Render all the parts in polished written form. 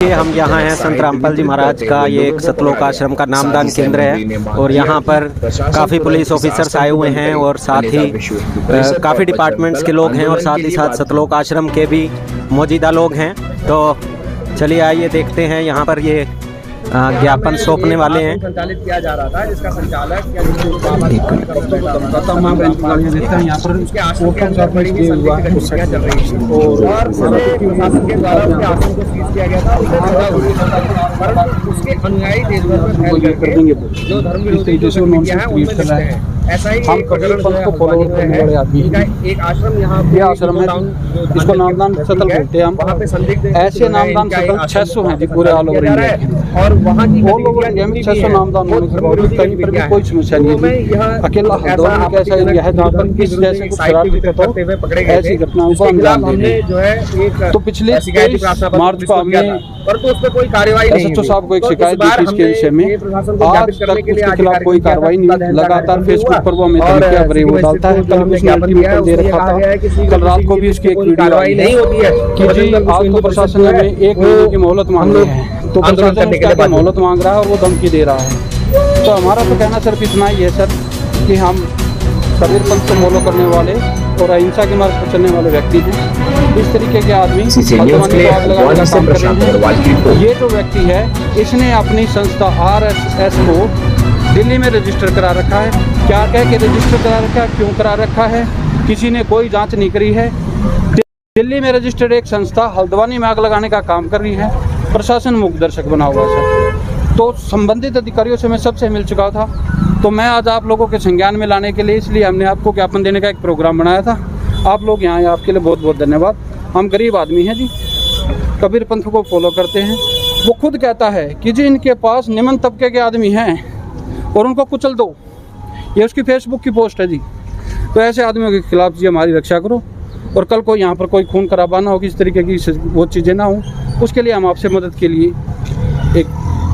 हम यहाँ हैं संत रामपाल जी महाराज का ये एक सतलोक आश्रम का नामदान केंद्र है और यहाँ पर काफ़ी पुलिस ऑफिसर्स आए हुए हैं और साथ ही काफ़ी डिपार्टमेंट्स के लोग हैं और साथ ही साथ सतलोक आश्रम के भी मौजूदा लोग हैं। तो चलिए आइए देखते हैं यहाँ पर ये ज्ञापन सौंपने वाले हैं। संचालित किया जा रहा था जिसका संचालक उसके अनुयायी देश भर में फैल करके जो धर्म विरोधी गतिविधियां हैं उनमें लिप्त हैं। ऐसा ही हम कबीर पंथ को फॉलो करने वाले आदमी हैं। एक आश्रम यहाँ ये आश्रम है, इसको नामदान सतल बोलते हैं हम। वहाँ पे संदिग्ध ऐसे नामदान सतल 600 हैं जी पूरे ऑल ओवर इंडिया में। और वहाँ की ऑल ओवर इंडिया में 600 नामदान होने के बावजूद कहीं पर भी कोई समस्या नहीं है। अकेला हरिद्वार में कैसा एरिया है जहाँ पर इस जैसे कुछ शरारत ऐसी घटनाओं को अंजाम देने जो है तो पिछले 23 मार्च को हमने परंतु उस पर कोई कार्रवाई नहीं एसएचओ साहब को एक शिकायत दी थी इसके विषय में। आज तक उसके खिलाफ कोई कार्रवाई नहीं। लगातार फेसबुक पर वो हमें धमकियां भरे वो डालता है। कल उसने अल्टीमेटम दे रखा था, कल रात को भी उसकी एक वीडियो आई नहीं होती है कि जी आज तो प्रशासन ने हमें 1 महीने की मोहलत मांगी है, तो प्रशासन उसका मोहलत मांग रहा है और वो धमकी दे रहा है। तो हमारा तो कहना सिर्फ इतना ही है सर कि हम कबीर पंथ को फॉलो करने वाले और अहिंसा के मार्ग पर चलने वाले व्यक्ति हैं। इस तरीके के आदमी ये जो व्यक्ति है इसने अपनी संस्था RSS को दिल्ली में रजिस्टर करा रखा है। क्या कह के रजिस्टर करा रखा है, क्यों करा रखा है, किसी ने कोई जांच नहीं करी है। दिल्ली में रजिस्टर्ड एक संस्था हल्द्वानी में आग लगाने का काम कर रही है। प्रशासन मुख्य दर्शक बना हुआ है सर। तो संबंधित अधिकारियों से मैं सबसे मिल चुका था। तो मैं आज आप लोगों के संज्ञान में लाने के लिए इसलिए हमने आपको ज्ञापन देने का एक प्रोग्राम बनाया था। आप लोग यहाँ आए, आपके लिए बहुत बहुत धन्यवाद। हम गरीब आदमी हैं जी, कबीर पंथ को फॉलो करते हैं। वो खुद कहता है कि जी इनके पास निम्न तबके के आदमी हैं और उनको कुचल दो। ये उसकी फेसबुक की पोस्ट है जी। तो ऐसे आदमियों के खिलाफ जी हमारी रक्षा करो और कल को यहाँ पर कोई खून खराबा ना हो, किस तरीके की वो चीज़ें ना हो, उसके लिए हम आपसे मदद के लिए एक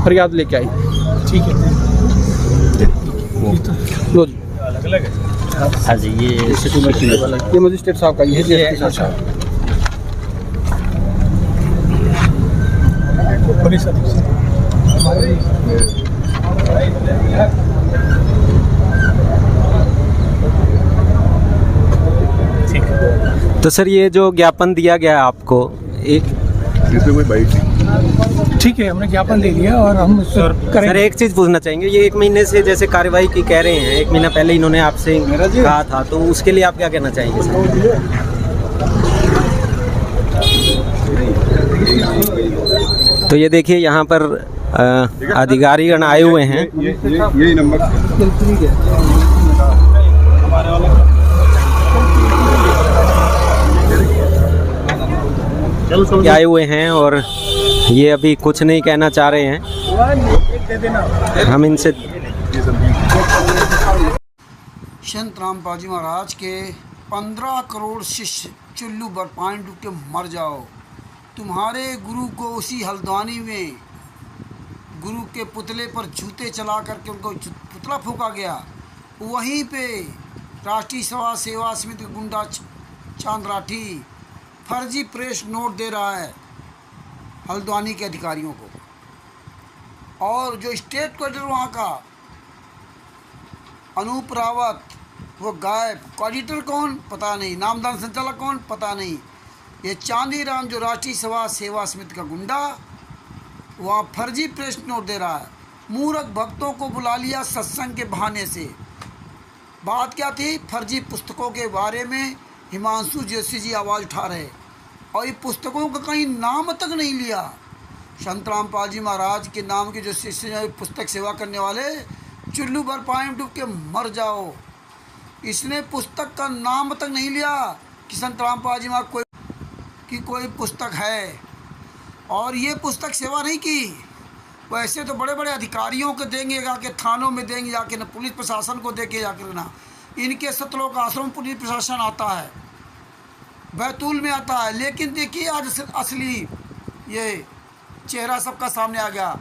फरियाद लेके आए। ठीक है लो जी। अलग-अलग है। हाँ जी, ये मजिस्ट्रेट साहब का ये है साहब। तो सर ये जो ज्ञापन दिया गया आपको इसमें कोई बाइट नहीं। ठीक है, हमने ज्ञापन दे दिया और हम सर एक चीज़ पूछना चाहेंगे, ये 1 महीने से जैसे कार्रवाई की कह रहे हैं, 1 महीना पहले इन्होंने आपसे कहा था, तो उसके लिए आप क्या कहना चाहेंगे सर? तो ये देखिए यहाँ पर अधिकारीगण आए हुए हैं। यही नंबर आए हुए हैं और ये अभी कुछ नहीं कहना चाह रहे हैं। हम इनसे संत रामपाल जी महाराज के 15 करोड़ शिष्य चुल्लू बरपाइन डूब के मर जाओ। तुम्हारे गुरु को उसी हल्द्वानी में गुरु के पुतले पर जूते चला करके उनको पुतला फूंका गया। वहीं पे राष्ट्रीय सेवा समिति गुंडा चांद राठी फर्जी प्रेस नोट दे रहा है हल्द्वानी के अधिकारियों को। और जो स्टेट कोऑर्डिनेटर वहाँ का अनूप रावत वो गायब। कोऑर्डिनेटर कौन पता नहीं, नामदान संचालक कौन पता नहीं। ये चांदी राम जो राष्ट्रीय सेवा समिति का गुंडा वहाँ फर्जी प्रेस नोट दे रहा है। मूर्ख भक्तों को बुला लिया सत्संग के बहाने से। बात क्या थी? फर्जी पुस्तकों के बारे में हिमांशु जोशी जी आवाज़ उठा रहे और ये पुस्तकों का कहीं नाम तक नहीं लिया। संत रामपाल जी महाराज के नाम के जो शिष्य पुस्तक सेवा करने वाले चुल्लू बरपाइन डूब के मर जाओ, इसने पुस्तक का नाम तक नहीं लिया कि संत रामपाल जी महाराज कोई पुस्तक है। और ये पुस्तक सेवा नहीं की। वैसे तो बड़े बड़े अधिकारियों को देंगे जाके, थानों में देंगे जाके, ना पुलिस प्रशासन को दे के जाकर, ना इनके सतलोक आश्रम पुलिस प्रशासन आता है, बैतूल में आता है। लेकिन देखिए आज असली ये चेहरा सबका सामने आ गया।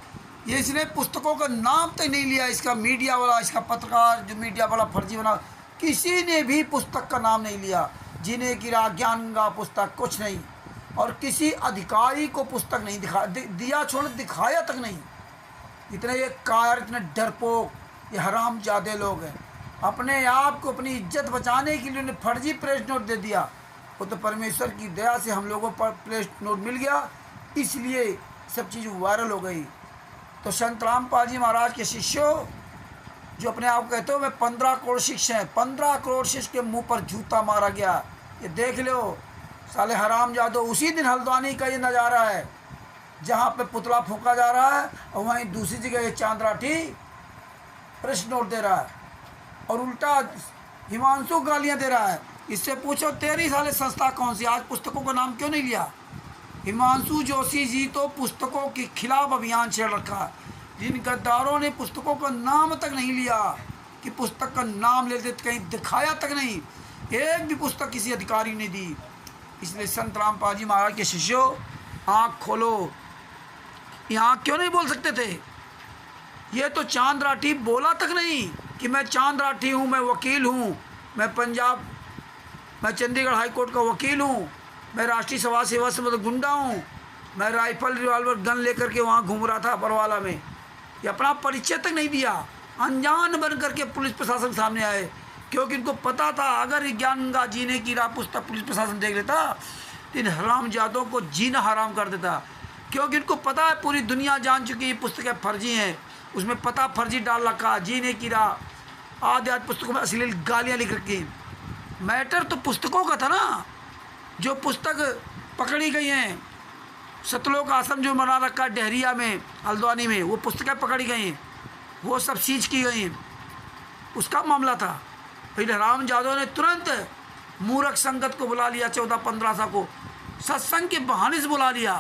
ये इसने पुस्तकों का नाम तक नहीं लिया। इसका मीडिया वाला, इसका पत्रकार जो मीडिया वाला फर्जी बना, किसी ने भी पुस्तक का नाम नहीं लिया। जिन्हें गिरा ज्ञान गंगा पुस्तक कुछ नहीं। और किसी अधिकारी को पुस्तक नहीं दिया छोड़ दिखाया तक नहीं। इतने ये कार, इतने डरपोक, ये हरामजादे लोग हैं। अपने आप को, अपनी इज्जत बचाने के लिए उन्हें फर्जी प्रेस नोट दे दिया। वो तो परमेश्वर की दया से हम लोगों पर प्रेस नोट मिल गया, इसलिए सब चीज़ वायरल हो गई। तो संत रामपाल जी महाराज के शिष्यों, जो अपने आप कहते हो मैं 15 करोड़ शिष्य हैं, 15 करोड़ शिष्य के मुंह पर जूता मारा गया। ये देख लो साले हरामजादो। उसी दिन हल्द्वानी का ये नज़ारा है जहाँ पे पुतला फूंका जा रहा है, और वहीं दूसरी जगह ये चांद राठी प्रेस नोट दे रहा है, और उल्टा हिमांशु गालियाँ दे रहा है। इससे पूछो तेरी साले संस्था कौन सी, आज पुस्तकों का नाम क्यों नहीं लिया? हिमांशु जोशी जी तो पुस्तकों के खिलाफ अभियान छेड़ रखा। जिन गद्दारों ने पुस्तकों का नाम तक नहीं लिया, कि पुस्तक का नाम लेते कहीं दिखाया तक नहीं, एक भी पुस्तक किसी अधिकारी ने दी। इसलिए संत रामपाल जी महाराज के शिष्यों, आँख खोलो। ये आँख क्यों नहीं बोल सकते थे? ये तो चांद राठी बोला तक नहीं कि मैं चांद राठी हूँ, मैं वकील हूँ, मैं चंडीगढ़ हाई कोर्ट का वकील हूँ, मैं राष्ट्रीय समाज सेवा से मतलब गुंडा हूँ, मैं राइफल रिवॉल्वर गन लेकर के वहाँ घूम रहा था परवाला में। ये अपना परिचय तक नहीं दिया, अनजान बन करके पुलिस प्रशासन सामने आए, क्योंकि इनको पता था अगर ज्ञान जीने की राह पुस्तक पुलिस प्रशासन देख लेता तो इन हरामजादों को जीना हराम कर देता। क्योंकि इनको पता है, पूरी दुनिया जान चुकी है पुस्तकें फर्जी हैं, उसमें पता फर्जी डाल रखा, जीने की राह आदि पुस्तकों में अश्लील गालियाँ लिख रखी। मैटर तो पुस्तकों का था ना। जो पुस्तक पकड़ी गई हैं, सतलोक आश्रम जो बना रखा डहरिया में, हल्द्वानी में, वो पुस्तकें पकड़ी गई हैं, वो सब सीज की गई हैं, उसका मामला था। फिर हरामजादों ने तुरंत मूर्ख संगत को बुला लिया, 14-15 को सत्संग के बहाने से बुला लिया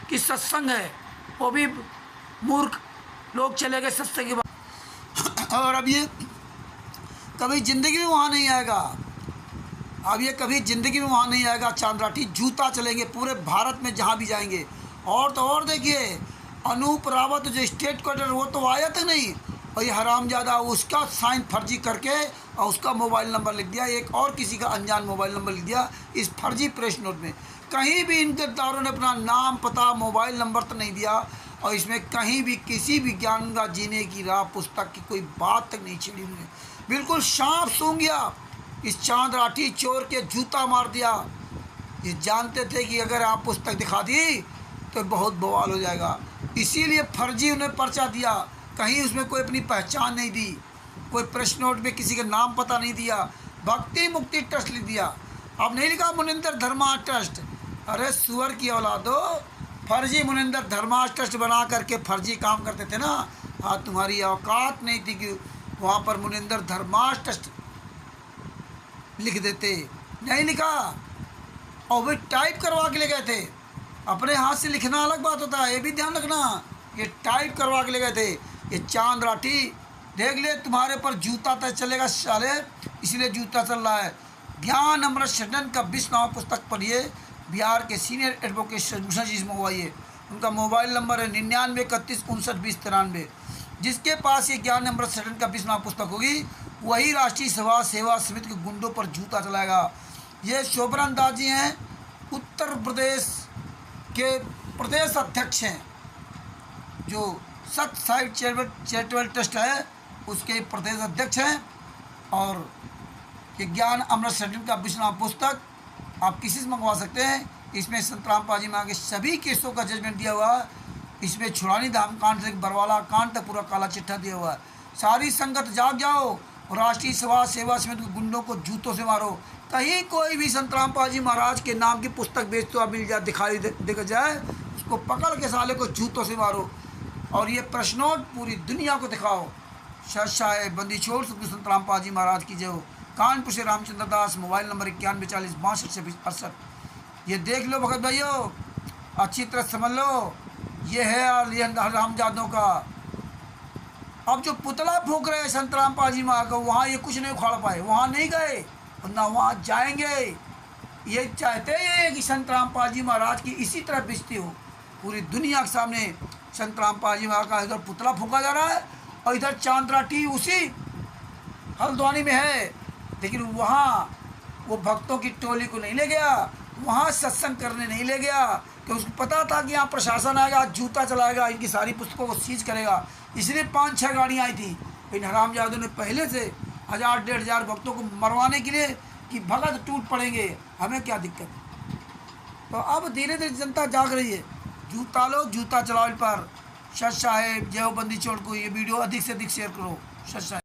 कि सत्संग है, वो भी मूर्ख लोग चले गए सत्संग के बाद। और अब ये कभी ज़िंदगी में वहाँ नहीं आएगा, अब ये कभी ज़िंदगी में वहाँ नहीं आएगा। चांद राठी जूता चलेंगे पूरे भारत में जहाँ भी जाएंगे। और तो और देखिए, अनूप रावत जो स्टेट क्वार्टर, वो तो आया तक नहीं, और ये हरामजादा उसका साइन फर्जी करके और उसका मोबाइल नंबर लिख दिया, एक और किसी का अनजान मोबाइल नंबर लिख दिया इस फर्जी प्रेस नोट में। कहीं भी इन गद्दारों ने अपना नाम, पता, मोबाइल नंबर तो नहीं दिया, और इसमें कहीं भी किसी भी ज्ञान का जीने की राह पुस्तक की कोई बात तक नहीं छिड़ी उन्होंने। बिल्कुल सांप सूंघ गया, इस चांद राठी चोर के जूता मार दिया। ये जानते थे कि अगर आप पुस्तक दिखा दी तो बहुत बवाल हो जाएगा, इसीलिए फर्जी उन्हें पर्चा दिया। कहीं उसमें कोई अपनी पहचान नहीं दी, कोई प्रेस नोट में किसी का नाम पता नहीं दिया, भक्ति मुक्ति ट्रस्ट लिख दिया। अब नहीं लिखा मुनिंदर धर्मार्थ ट्रस्ट। अरे सुअर की औलादो, फर्जी मुनिंदर धर्मार्थ ट्रस्ट बना करके फर्जी काम करते थे ना। हाँ, तुम्हारी औकात नहीं थी कि वहाँ पर मुनिंदर धर्मार्थ ट्रस्ट लिख देते, नहीं लिखा, और वे टाइप करवा के ले गए थे। अपने हाथ से लिखना अलग बात होता है, ये भी ध्यान रखना। ये टाइप करवा के ले गए थे। ये चांद राठी देख ले, तुम्हारे पर जूता तय चलेगा साले, इसलिए जूता चल रहा है। ज्ञान अमृत सदन का 20 नाम पुस्तक पढ़िए, बिहार के सीनियर एडवोकेट शर्मा जी से मंगवाइए। उनका मोबाइल नंबर है 99 31 59 20 93। जिसके पास ये ज्ञान अमृत सदन का 20 नाम पुस्तक होगी, वही राष्ट्रीय समाज सेवा समिति के गुंडों पर जूता चलाएगा। ये शोभरन दास जी हैं, उत्तर प्रदेश के प्रदेश अध्यक्ष हैं, जो सत्य साहिब चैरिटेबल ट्रस्ट है उसके प्रदेश अध्यक्ष हैं। और ये ज्ञान अमृत सदन का 20 नाम पुस्तक आप किसी से मंगवा सकते हैं। इसमें संत रामपाल जी महाराज के सभी केसों का जजमेंट दिया हुआ है। इसमें छुड़ानी धाम कांड से बरवाला कांड तक पूरा काला चिट्ठा दिया हुआ है। सारी संगत जाग जाओ, राष्ट्रीय समाज सेवा समिति के गुंडों को जूतों से मारो। कहीं कोई भी संत रामपाल जी महाराज के नाम की पुस्तक बेचते हुआ मिल जाए, दिखाई दिख जाए, उसको पकड़ के साले को जूतों से मारो। और ये प्रश्नोट पूरी दुनिया को दिखाओ। शाह बंदी छोड़ संत रामपाल जी महाराज की जय हो। कानपुर से रामचंद्र दास, मोबाइल नंबर 91 40 62 68। ये देख लो भगत भाइयों, अच्छी तरह समझ लो, ये है ये रामजादों का। अब जो पुतला फूंक रहे हैं संत रामपाल जी महाराज को, वहाँ ये कुछ नहीं उखाड़ पाए, वहाँ नहीं गए और ना वहाँ जाएंगे। ये चाहते हैं कि संत रामपाल जी महाराज की इसी तरह बेइज्जती हो पूरी दुनिया के सामने। संत रामपाल जी महाराज का इधर पुतला फूंका जा रहा है और इधर चांद राठी उसी हल्द्वानी में है, लेकिन वहाँ वो भक्तों की टोली को नहीं ले गया, वहाँ सत्संग करने नहीं ले गया कि उसको पता था कि यहाँ प्रशासन आएगा, जूता चलाएगा, इनकी सारी पुस्तकों को सीज करेगा, इसलिए 5-6 गाड़ियाँ आई थी। इन हरामजादों ने पहले से 1000-1500 भक्तों को मरवाने के लिए कि भगत टूट पड़ेंगे, हमें क्या दिक्कत है। तो अब धीरे धीरे जनता जाग रही है। जूता लो, जूता चलाओ इन पर। सच साहेब, जय हो बंदी चोर को। ये वीडियो अधिक से अधिक शेयर करो। सच साहेब।